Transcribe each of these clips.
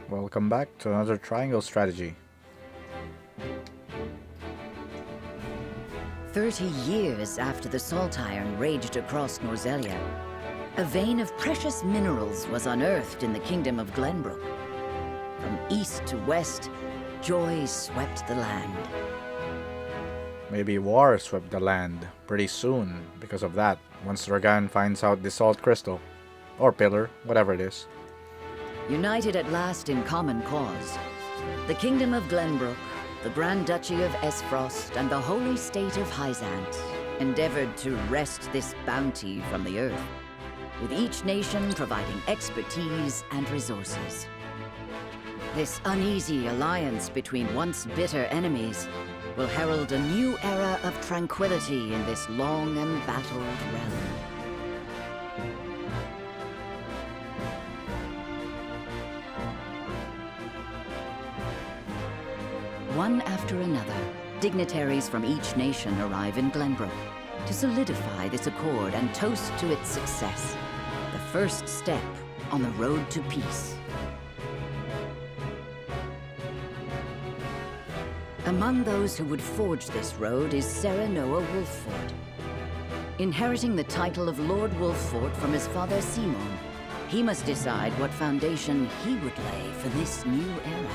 Welcome back to another triangle strategy. 30 years after the Salt Iron raged across Norzelia, a vein of precious minerals was unearthed in the kingdom of Glenbrook. From east to west, joy swept the land. Maybe war swept the land pretty soon because of that, once Dragan finds out the salt crystal. Or pillar, whatever it is. United at last in common cause, the kingdom of Glenbrook, the Grand Duchy of Esfrost, and the holy state of Hyzant endeavored to wrest this bounty from the earth, with each nation providing expertise and resources. This uneasy alliance between once bitter enemies will herald a new era of tranquility in this long embattled realm. One after another, dignitaries from each nation arrive in Glenbrook to solidify this accord and toast to its success, the first step on the road to peace. Among those who would forge this road is House Wolffort. Inheriting the title of Lord Wolffort from his father Symon, he must decide what foundation he would lay for this new era.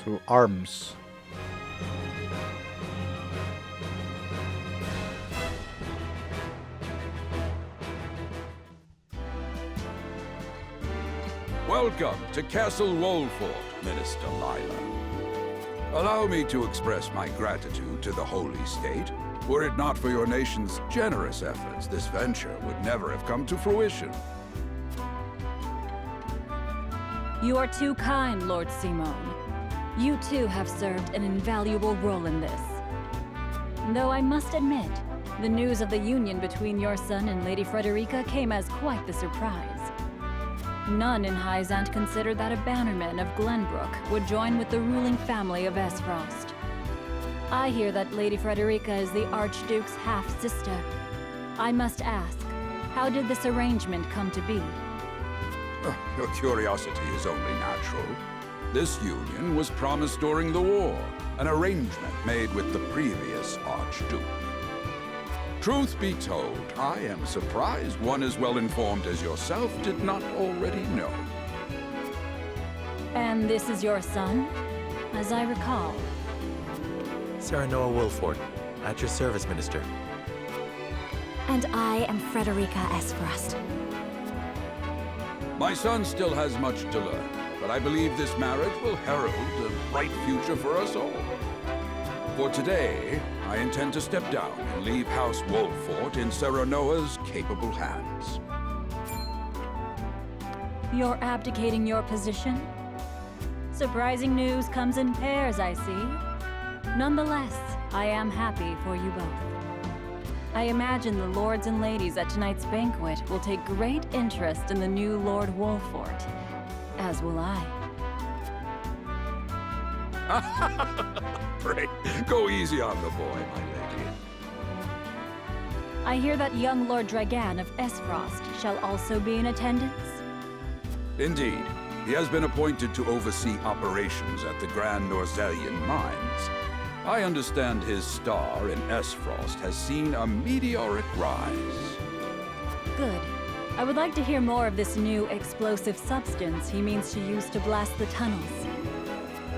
To arms. Welcome to Castle Wolffort, Minister Lyla. Allow me to express my gratitude to the Holy State. Were it not for your nation's generous efforts, this venture would never have come to fruition. You are too kind, Lord Symon. You too have served an invaluable role in this. Though I must admit, the news of the union between your son and Lady Frederica came as quite the surprise. None in Hyzant considered that a bannerman of Glenbrook would join with the ruling family of Esfrost. I hear that Lady Frederica is the Archduke's half-sister. I must ask, how did this arrangement come to be? Your curiosity is only natural. This union was promised during the war, an arrangement made with the previous Archduke. Truth be told, I am surprised one as well informed as yourself did not already know. And this is your son, as I recall. House Wolffort, at your service, Minister. And I am Frederica Esfrost. My son still has much to learn, but I believe this marriage will herald a bright future for us all. For today, I intend to step down and leave House Wolffort in Serenoa's capable hands. You're abdicating your position? Surprising news comes in pairs, I see. Nonetheless, I am happy for you both. I imagine the lords and ladies at tonight's banquet will take great interest in the new Lord Wolffort, as will I. Pray, go easy on the boy, my lady. I hear that young Lord Dragan of Esfrost shall also be in attendance. Indeed, he has been appointed to oversee operations at the Grand Norzelian mines. I understand his star in Esfrost has seen a meteoric rise. Good. I would like to hear more of this new explosive substance he means to use to blast the tunnels.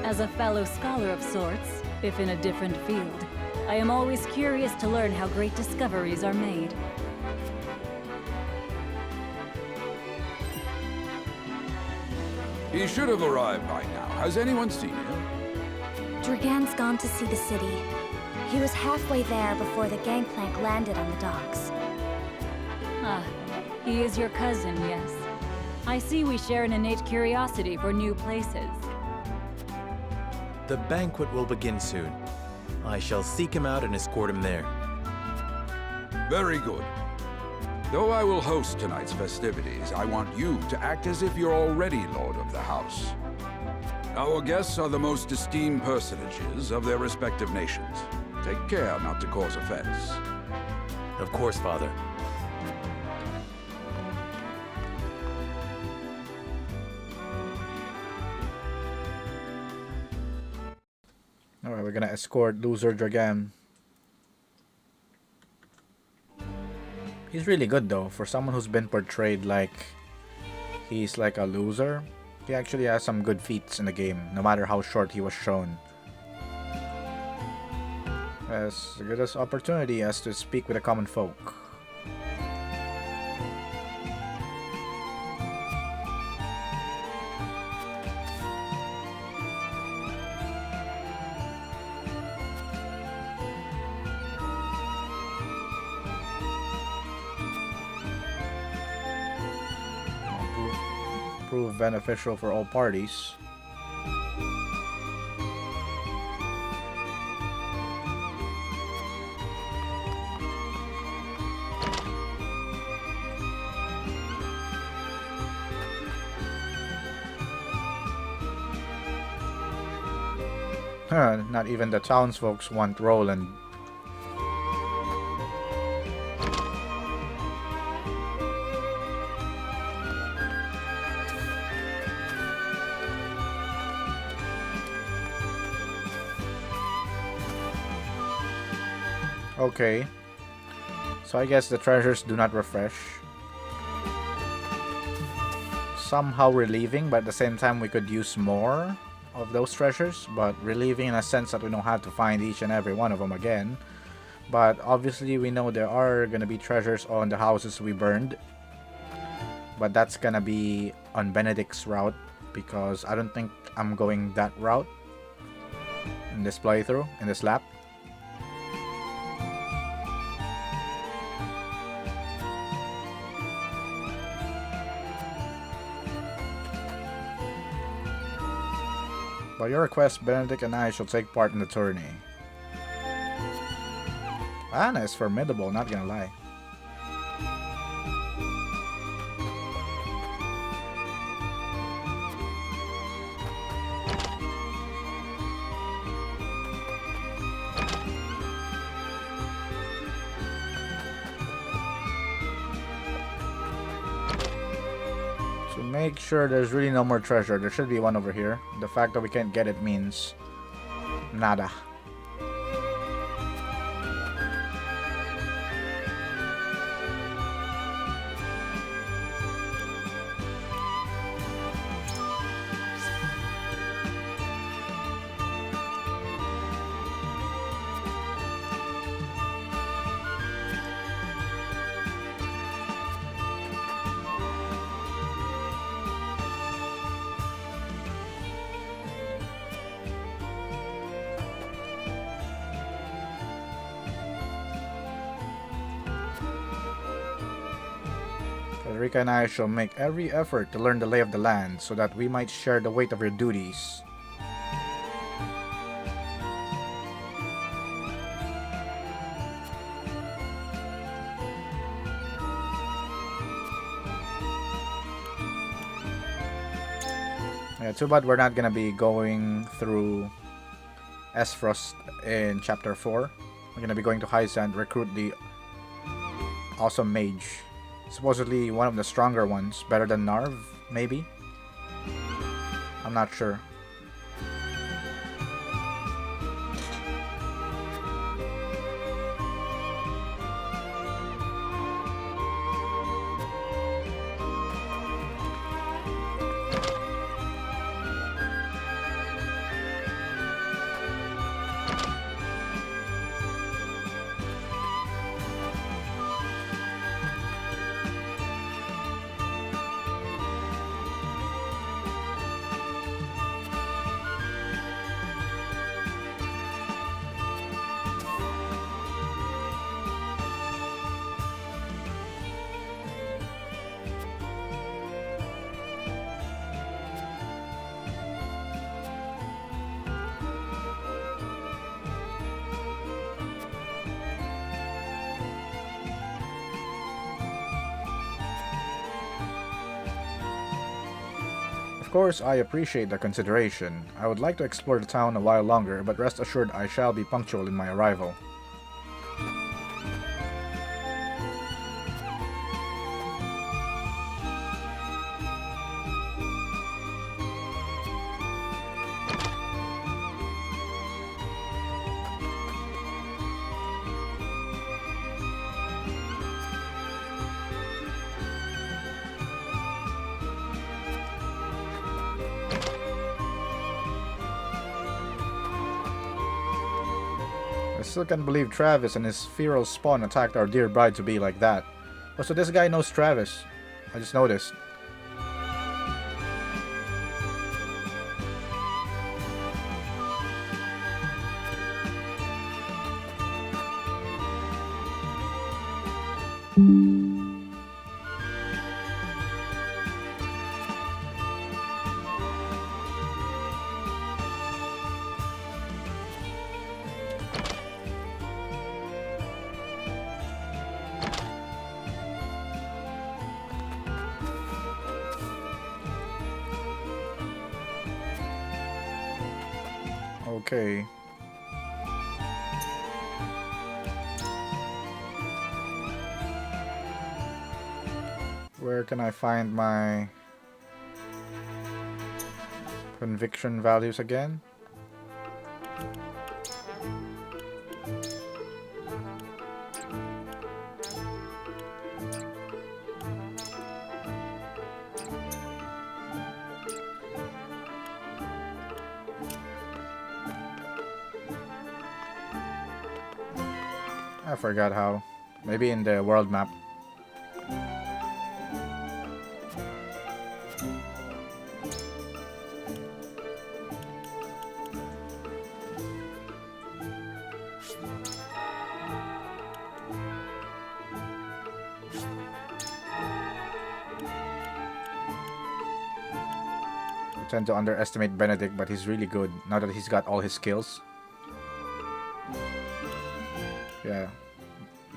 As a fellow scholar of sorts, if in a different field, I am always curious to learn how great discoveries are made. He should have arrived by now. Has anyone seen him? Dragan's gone to see the city. He was halfway there before the gangplank landed on the docks. Ah, he is your cousin, yes. I see we share an innate curiosity for new places. The banquet will begin soon. I shall seek him out and escort him there. Very good. Though I will host tonight's festivities, I want you to act as if you're already Lord of the House. Our guests are the most esteemed personages of their respective nations. Take care not to cause offense. Of course, Father. we're gonna escort loser Dragan. He's really good though, for someone who's been portrayed like he's like a loser. He actually has some good feats in the game, no matter how short he was shown. As good as opportunity as to speak with the common folk. Prove beneficial for all parties. Not even the townsfolk want Roland. Okay. So I guess the treasures do not refresh. Somehow relieving, but at the same time we could use more of those treasures, but relieving in a sense that we don't have to find each and every one of them again. But obviously we know there are gonna be treasures on the houses we burned, but that's gonna be on Benedict's route, because I don't think I'm going that route in this playthrough, in this lap. By your request, Benedict and I shall take part in the tourney. Anna is formidable, not gonna lie. Make sure there's really no more treasure. There should be one over here. The fact that we can't get it means nada. Rika and I shall make every effort to learn the lay of the land so that we might share the weight of your duties. Yeah, too bad we're not gonna be going through Esfrost in chapter 4. We're gonna be going to Hyzant, recruit the awesome mage. Supposedly one of the stronger ones, better than Narv, maybe? I'm not sure. Of course, I appreciate the consideration. I would like to explore the town a while longer, but rest assured I shall be punctual in my arrival. still can't believe Travis and his feral spawn attacked our dear bride to be like that. Oh, so this guy knows Travis. I just noticed. Okay. Where can I find my conviction values again? I forgot how. Maybe in the world map. I tend to underestimate Benedict, but he's really good now that he's got all his skills. Yeah,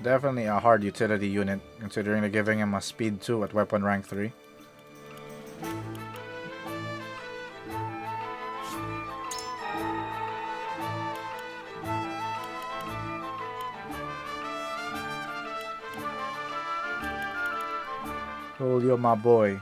definitely a hard utility unit, considering they're giving him a speed 2 at weapon rank 3. Julio, my boy.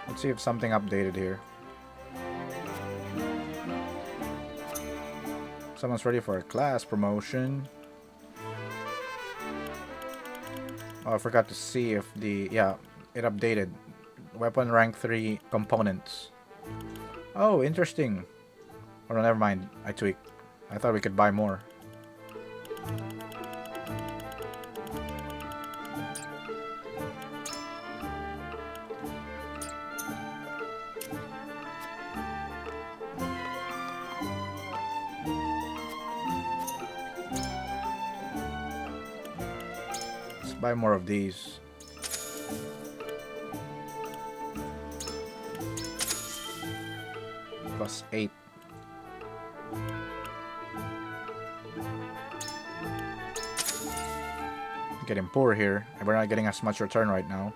Let's see if something updated here. Someone's ready for a class promotion. Oh, I forgot to see if the... yeah, it updated. Weapon rank 3 components. Oh, interesting. Oh, no, never mind. I tweaked. I thought we could buy more. Buy more of these. Plus 8. Getting poor here. We're not getting as much return right now.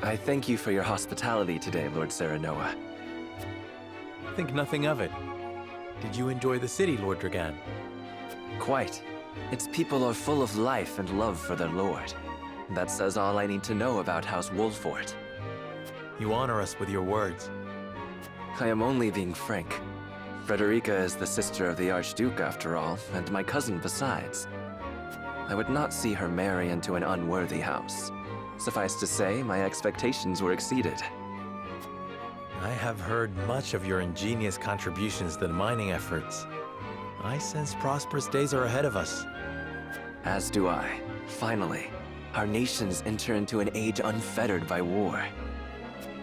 I thank you for your hospitality today, Lord Serenoa. Think nothing of it. Did you enjoy the city, Lord Dragan? Quite. Its people are full of life and love for their lord. That says all I need to know about House Wolffort. You honor us with your words. I am only being frank. Frederica is the sister of the Archduke, after all, and my cousin besides. I would not see her marry into an unworthy house. Suffice to say, my expectations were exceeded. I have heard much of your ingenious contributions to the mining efforts. I sense prosperous days are ahead of us. As do I. Finally, our nations enter into an age unfettered by war.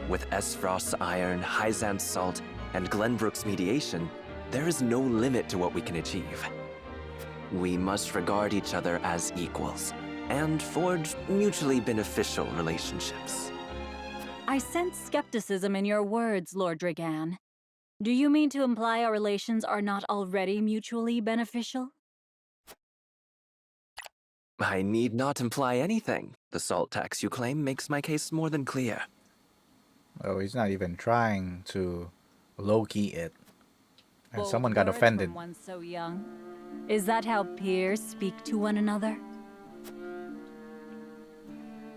With Esfrost's iron, Hyzant's salt, and Glenbrook's mediation, there is no limit to what we can achieve. We must regard each other as equals, and forge mutually beneficial relationships. I sense skepticism in your words, Lord Dragan. Do you mean to imply our relations are not already mutually beneficial? I need not imply anything. The salt tax you claim makes my case more than clear. Oh, he's not even trying to low-key it. And Bold someone got words offended. from one so young. Is that how peers speak to one another?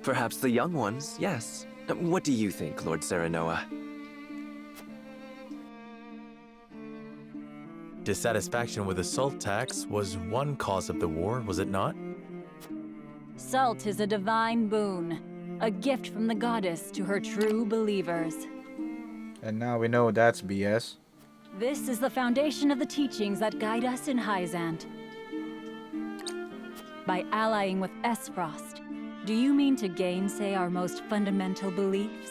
Perhaps the young ones, yes. What do you think, Lord Serenoa? Dissatisfaction with the salt tax was one cause of the war, was it not? Salt is a divine boon, a gift from the goddess to her true believers. And now we know that's BS. This is the foundation of the teachings that guide us in Hyzant. By allying with Esfrost, do you mean to gainsay our most fundamental beliefs?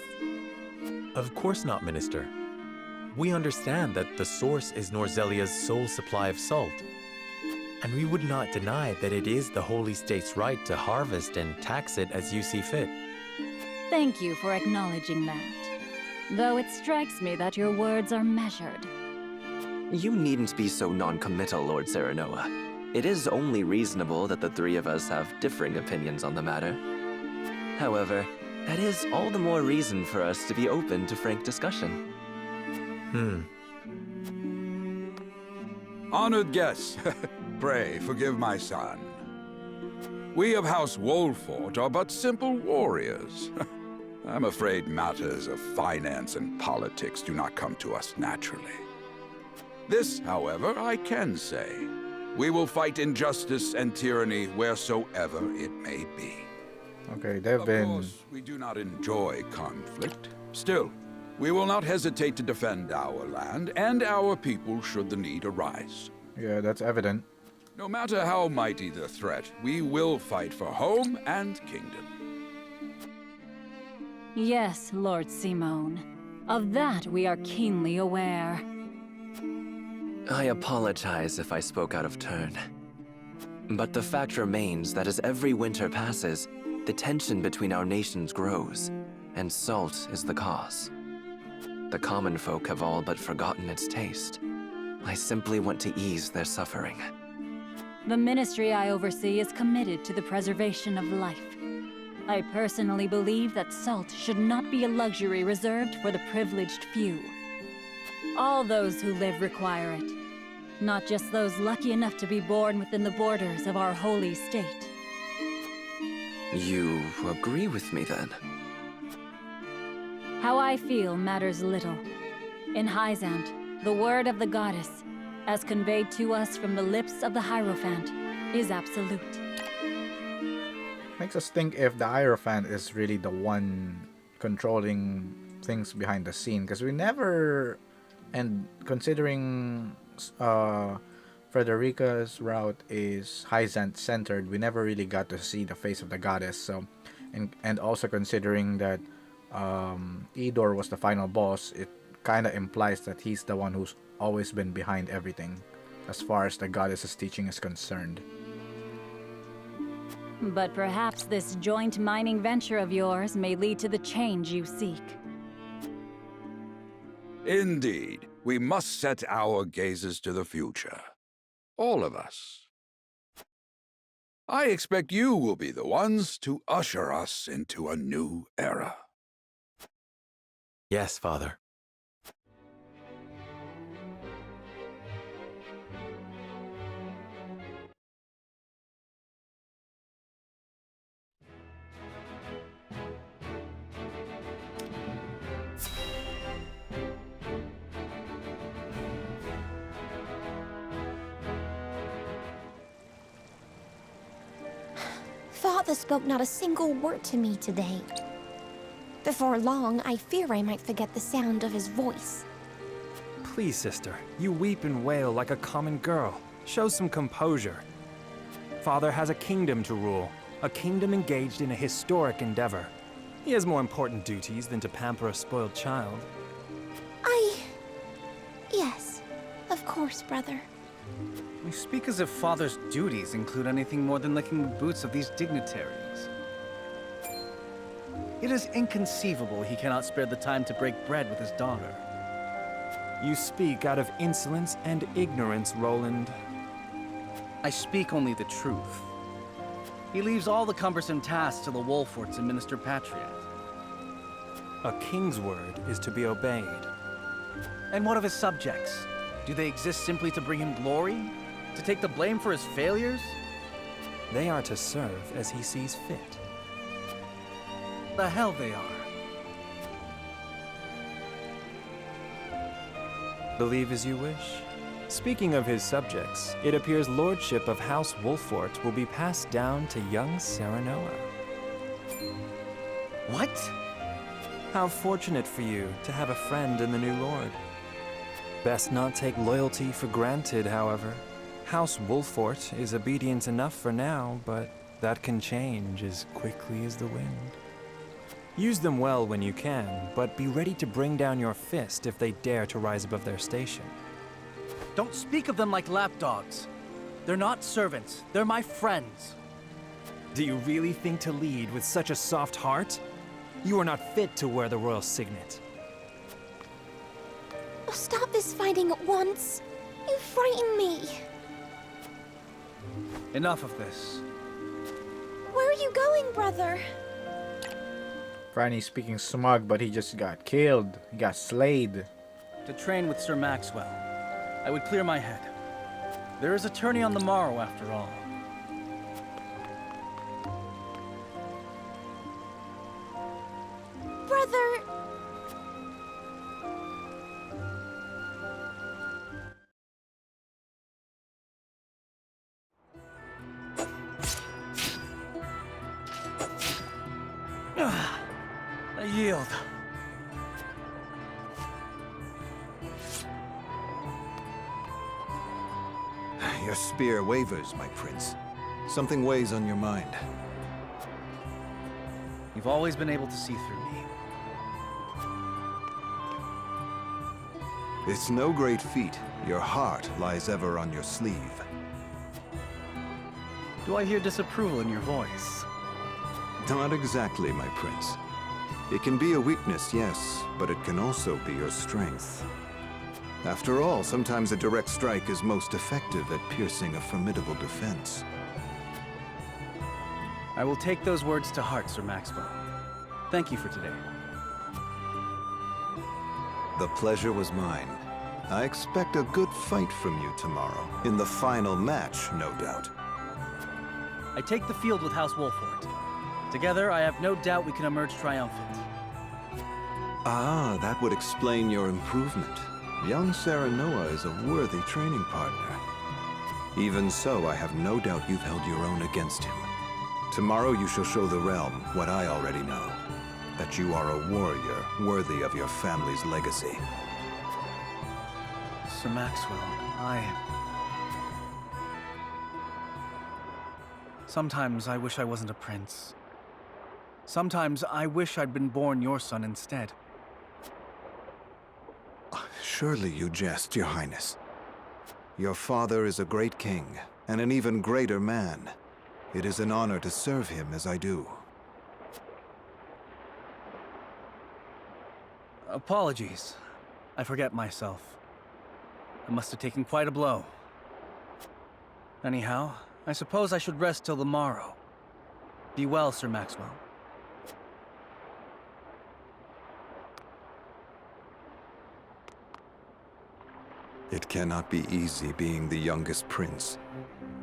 Of course not, Minister. We understand that the source is Norzelia's sole supply of salt. And we would not deny that it is the Holy State's right to harvest and tax it as you see fit. Thank you for acknowledging that. Though it strikes me that your words are measured. You needn't be so non-committal, Lord Serenoa. It is only reasonable that the three of us have differing opinions on the matter. However, that is all the more reason for us to be open to frank discussion. Honored guests, pray forgive my son. We of House Wolffort are but simple warriors. I'm afraid matters of finance and politics do not come to us naturally. This, however, I can say. We will fight injustice and tyranny wheresoever it may be. Okay, they've Of been... course, we do not enjoy conflict. Still, we will not hesitate to defend our land and our people should the need arise. Yeah, that's evident. No matter how mighty the threat, we will fight for home and kingdom. Yes, Lord Symon. Of that we are keenly aware. I apologize if I spoke out of turn. But the fact remains that as every winter passes, the tension between our nations grows, and salt is the cause. The common folk have all but forgotten its taste. I simply want to ease their suffering. The ministry I oversee is committed to the preservation of life. I personally believe that salt should not be a luxury reserved for the privileged few. All those who live require it, not just those lucky enough to be born within the borders of our holy state. You agree with me then? How I feel matters little. In Hyzant, the word of the goddess, as conveyed to us from the lips of the Hierophant, is absolute. Makes us think if the Hierophant is really the one controlling things behind the scene, because we never, and considering Frederica's route is Hyzant centered, we never really got to see the face of the goddess. So, and also considering that Idor was the final boss, it kind of implies that he's the one who's always been behind everything, as far as the goddess's teaching is concerned. But perhaps this joint mining venture of yours may lead to the change you seek. Indeed, we must set our gazes to the future. All of us. I expect you will be the ones to usher us into a new era. Yes, Father. Father spoke not a single word to me today. Before long, I fear I might forget the sound of his voice. Please, sister, you weep and wail like a common girl. Show some composure. Father has a kingdom to rule, a kingdom engaged in a historic endeavor. He has more important duties than to pamper a spoiled child. Yes, of course, brother. We speak as if father's duties include anything more than licking the boots of these dignitaries. It is inconceivable he cannot spare the time to break bread with his daughter. You speak out of insolence and ignorance, Roland. I speak only the truth. He leaves all the cumbersome tasks to the Wolfforts and Minister Patriot. A king's word is to be obeyed. And what of his subjects? Do they exist simply to bring him glory? To take the blame for his failures? They are to serve as he sees fit. The hell they are. Believe as you wish. Speaking of his subjects, it appears lordship of House Wolffort will be passed down to young Serenoa. What? How fortunate for you to have a friend in the new lord. Best not take loyalty for granted, however. House Wolffort is obedient enough for now, but that can change as quickly as the wind. Use them well when you can, but be ready to bring down your fist if they dare to rise above their station. Don't speak of them like lapdogs. They're not servants. They're my friends. Do you really think to lead with such a soft heart? You are not fit to wear the royal signet. Stop this fighting at once. You frighten me. Enough of this. Where are you going, brother? Franny's speaking smug, but he just got killed. He got slayed. To train with Sir Maxwell. I would clear my head. There is a tourney on the morrow, after all. Brother... I yield. Your spear wavers, my prince. Something weighs on your mind. You've always been able to see through me. It's no great feat. Your heart lies ever on your sleeve. Do I hear disapproval in your voice? Not exactly, my prince. It can be a weakness, yes, but it can also be your strength. After all, sometimes a direct strike is most effective at piercing a formidable defense. I will take those words to heart, Sir Maxwell. Thank you for today. The pleasure was mine. I expect a good fight from you tomorrow. In the final match, no doubt. I take the field with House Wolffort. Together, I have no doubt we can emerge triumphant. Ah, that would explain your improvement. Young Serenoa is a worthy training partner. Even so, I have no doubt you've held your own against him. Tomorrow you shall show the realm what I already know. That you are a warrior worthy of your family's legacy. Sir Maxwell, Sometimes I wish I wasn't a prince. Sometimes I wish I'd been born your son instead. Surely you jest, Your Highness. Your father is a great king, and an even greater man. It is an honor to serve him as I do. Apologies. I forget myself. I must have taken quite a blow. Anyhow, I suppose I should rest till the morrow. Be well, Sir Maxwell. It cannot be easy being the youngest prince.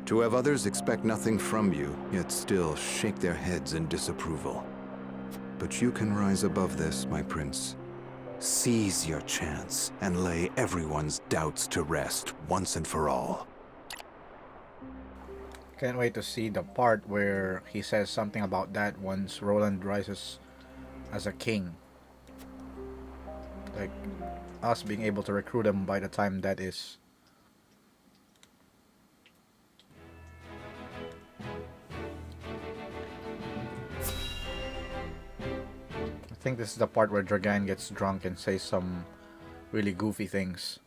To have others expect nothing from you, yet still shake their heads in disapproval. But you can rise above this, my prince. Seize your chance and lay everyone's doubts to rest once and for all. Can't wait to see the part where he says something about that once Roland rises as a king. Like, us being able to recruit him by the time that is. think this is the part where Dragan gets drunk and says some really goofy things.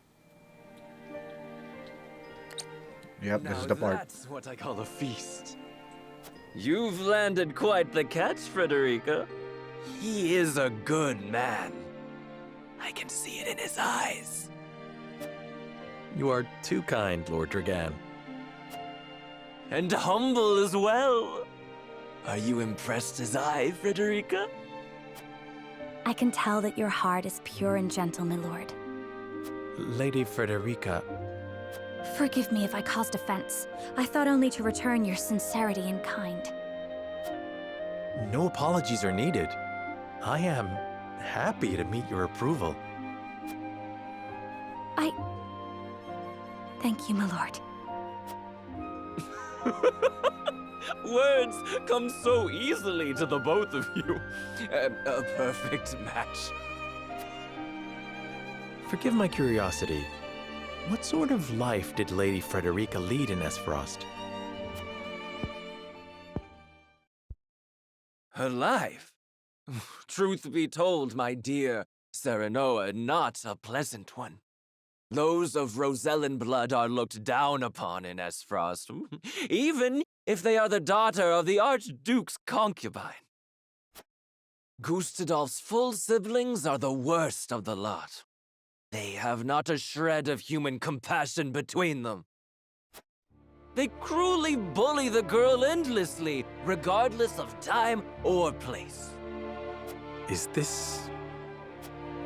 Yep, this is the part. That's what I call a feast. You've landed quite the catch, Frederica. He is a good man. I can see it in his eyes. You are too kind, Lord Dragan. And humble as well. Are you impressed as I, Frederica? I can tell that your heart is pure and gentle, my lord. Lady Frederica, Forgive me if I caused offense. I thought only to return your sincerity and kind. no apologies are needed. I am happy to meet your approval. Thank you, my lord. Words come so easily to the both of you. A perfect match. Forgive my curiosity. What sort of life did Lady Frederica lead in Esfrost? Her life? Truth be told, my dear Serenoa, not a pleasant one. Those of Rosellan blood are looked down upon in Esfrost, even if they are the daughter of the Archduke's concubine. Gustadolf's full siblings are the worst of the lot. They have not a shred of human compassion between them. They cruelly bully the girl endlessly, regardless of time or place. Is this...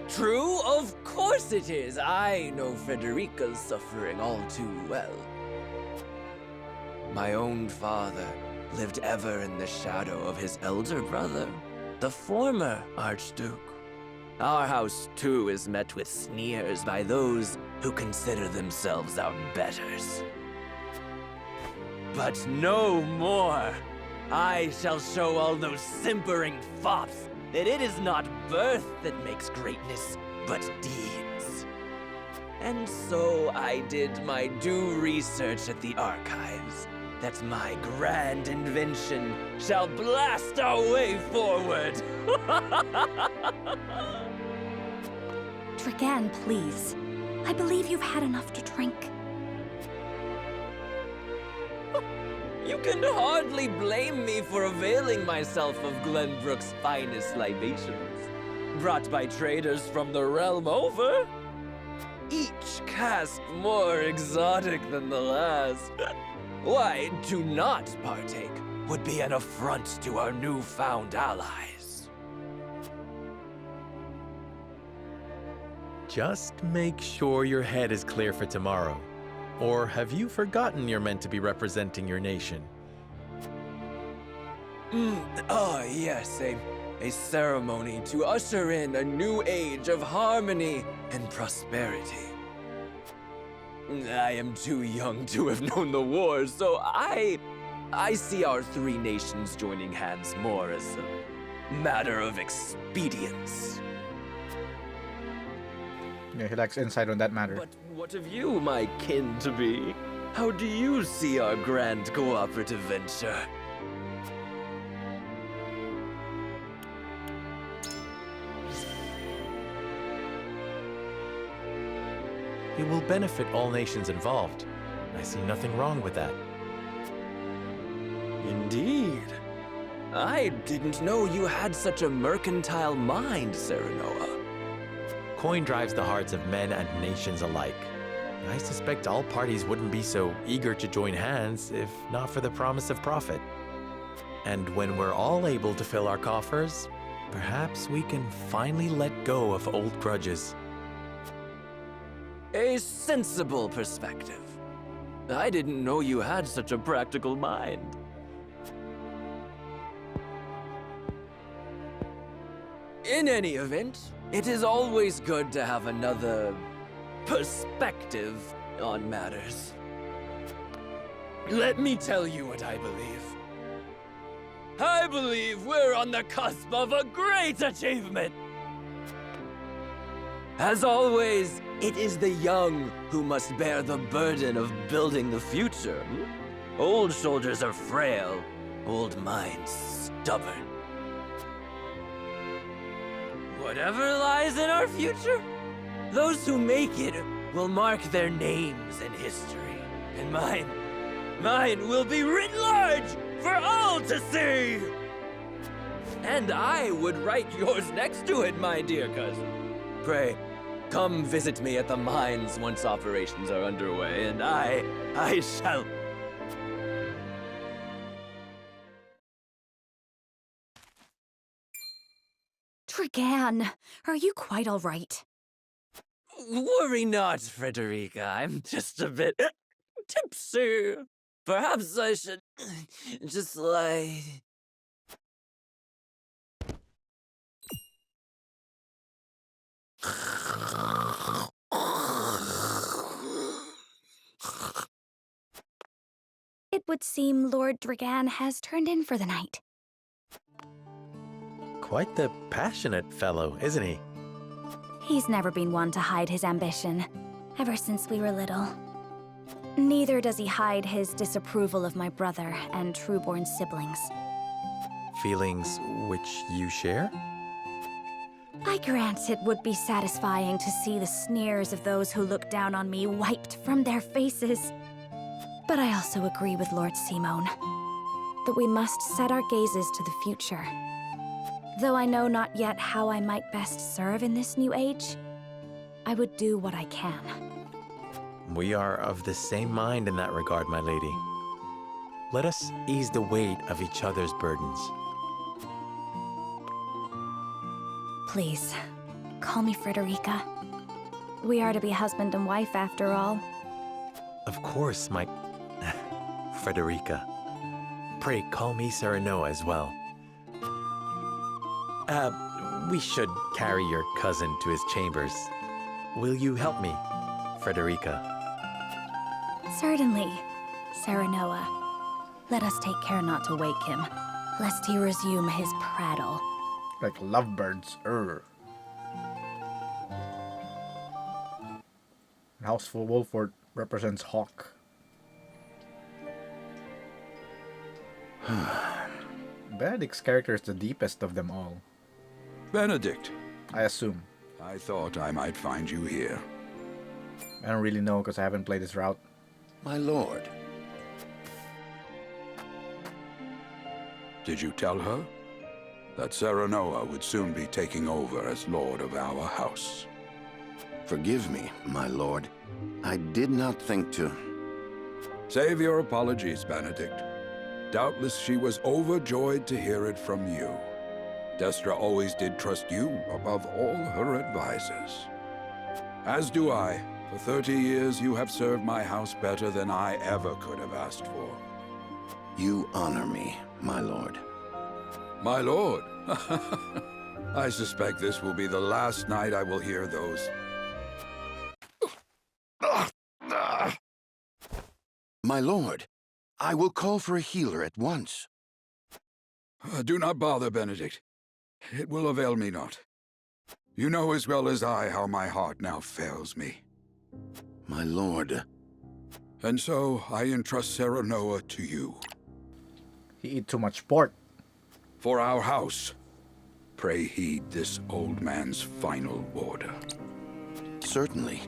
True? Of course it is. I know Frederica's suffering all too well. My own father lived ever in the shadow of his elder brother, the former Archduke. Our house, too, is met with sneers by those who consider themselves our betters. But no more! I shall show all those simpering fops that it is not birth that makes greatness, but deeds. And so I did my due research at the archives, that my grand invention shall blast our way forward. Dragan, please. I believe you've had enough to drink. You can hardly blame me for availing myself of Glenbrook's finest libations, brought by traders from the realm over. Each cask more exotic than the last. Why, to not partake would be an affront to our newfound allies. Just make sure your head is clear for tomorrow. Or have you forgotten you're meant to be representing your nation? Yes, a ceremony to usher in a new age of harmony and prosperity. I am too young to have known the war, so I see our three nations joining hands more as a matter of expedience. Yeah, he lacks insight on that matter. But what of you, my kin-to-be? How do you see our grand cooperative venture? It will benefit all nations involved. I see nothing wrong with that. Indeed. I didn't know you had such a mercantile mind, Serenoa. Coin drives the hearts of men and nations alike. I suspect all parties wouldn't be so eager to join hands if not for the promise of profit. And when we're all able to fill our coffers, perhaps we can finally let go of old grudges. A sensible perspective. I didn't know you had such a practical mind. In any event, it is always good to have another perspective on matters. Let me tell you what I believe. I believe we're on the cusp of a great achievement. As always, it is the young who must bear the burden of building the future. Old shoulders are frail, old minds stubborn. Whatever lies in our future, those who make it will mark their names in history. And mine will be written large for all to see! And I would write yours next to it, my dear cousin. Pray, come visit me at the mines once operations are underway, and I shall... Dragan, are you quite all right? Worry not, Frederica. I'm just a bit tipsy. Perhaps I should just lie... It would seem Lord Dragan has turned in for the night. Quite the passionate fellow, isn't he? He's never been one to hide his ambition, ever since we were little. Neither does he hide his disapproval of my brother and trueborn siblings. Feelings which you share? I grant it would be satisfying to see the sneers of those who look down on me wiped from their faces. But I also agree with Lord Symon that we must set our gazes to the future. Though I know not yet how I might best serve in this new age, I would do what I can. We are of the same mind in that regard, my lady. Let us ease the weight of each other's burdens. Please, call me Frederica. We are to be husband and wife after all. Of course, my... Frederica. Pray call me Serenoa as well. We should carry your cousin to his chambers. Will you help me, Frederica? Certainly, Serenoa. Let us take care not to wake him, lest he resume his prattle. Like lovebirds. House Wolffort represents hawk. Benedict's character is the deepest of them all. Benedict. I assume. I thought I might find you here. I don't really know because I haven't played this route. My lord. Did you tell her that Serenoa would soon be taking over as lord of our house? Forgive me, my lord. I did not think to... Save your apologies, Benedict. Doubtless she was overjoyed to hear it from you. Destra always did trust you above all her advisors. As do I. For 30 years you have served my house better than I ever could have asked for. You honor me, my lord. My lord? I suspect this will be the last night I will hear those. My lord, I will call for a healer at once. Do not bother, Benedict. It will avail me not. You know as well as I how my heart now fails me. My lord. And so I entrust Serenoa to you. He eat too much pork. For our house, pray heed this old man's final order. Certainly.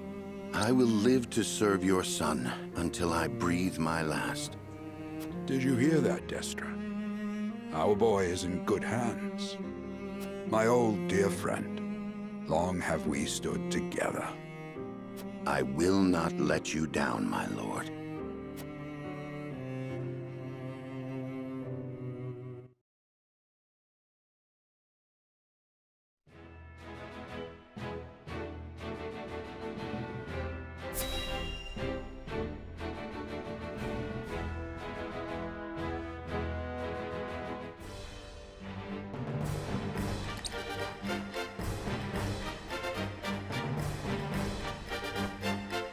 I will live to serve your son until I breathe my last. Did you hear that, Destra? Our boy is in good hands. My old dear friend, long have we stood together. I will not let you down, my lord.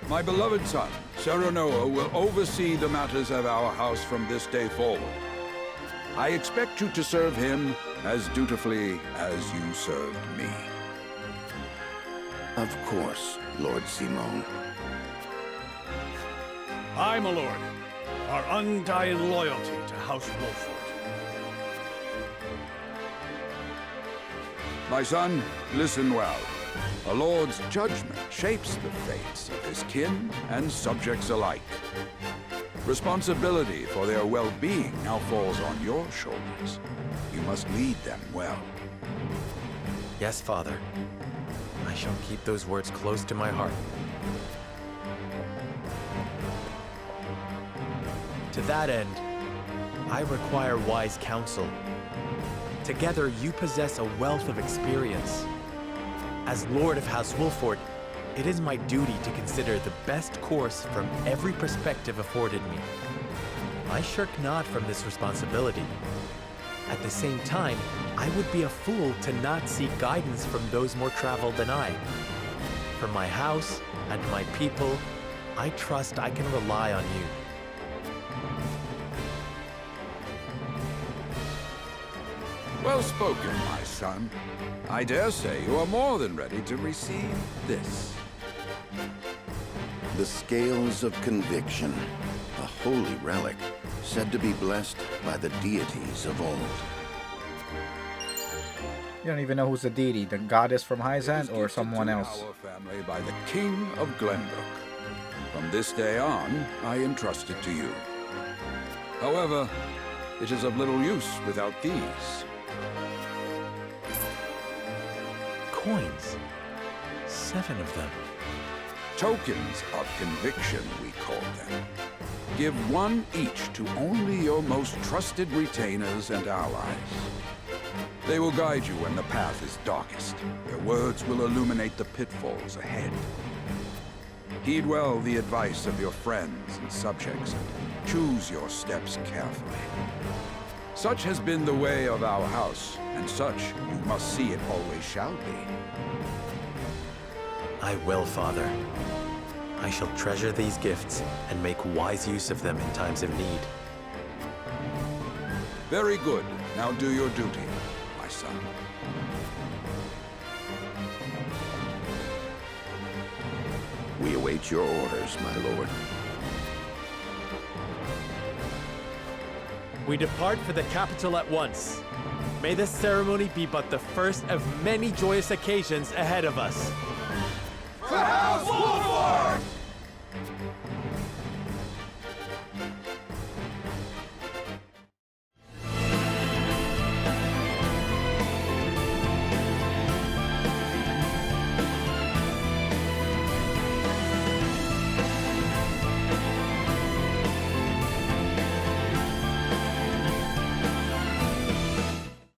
My beloved son, Serenoa, will oversee the matters of our house from this day forward. I expect you to serve him as dutifully as you served me. Of course, Lord Symon. Aye, my lord. Our undying loyalty to House Wolffort. My son, listen well. A lord's judgment shapes the fates of his kin and subjects alike. Responsibility for their well-being now falls on your shoulders. You must lead them well. Yes, Father. I shall keep those words close to my heart. To that end, I require wise counsel. Together, you possess a wealth of experience. As Lord of House Wolffort, it is my duty to consider the best course from every perspective afforded me. I shirk not from this responsibility. At the same time, I would be a fool to not seek guidance from those more traveled than I. For my house and my people, I trust I can rely on you. Well spoken, my son. I dare say you are more than ready to receive this. The Scales of Conviction, a holy relic, said to be blessed by the deities of old. You don't even know who's the deity, the goddess from Hyzant or someone else? Our family by the King of Glenbrook. From this day on, I entrust it to you. However, it is of little use without these. Coins. 7 of them. Tokens of conviction, we call them. Give one each to only your most trusted retainers and allies. They will guide you when the path is darkest. Their words will illuminate the pitfalls ahead. Heed well the advice of your friends and subjects, and choose your steps carefully. Such has been the way of our house, and such you must see it always shall be. I will, Father. I shall treasure these gifts and make wise use of them in times of need. Very good. Now do your duty, my son. We await your orders, my lord. We depart for the capital at once. May this ceremony be but the first of many joyous occasions ahead of us. For House Wolffort!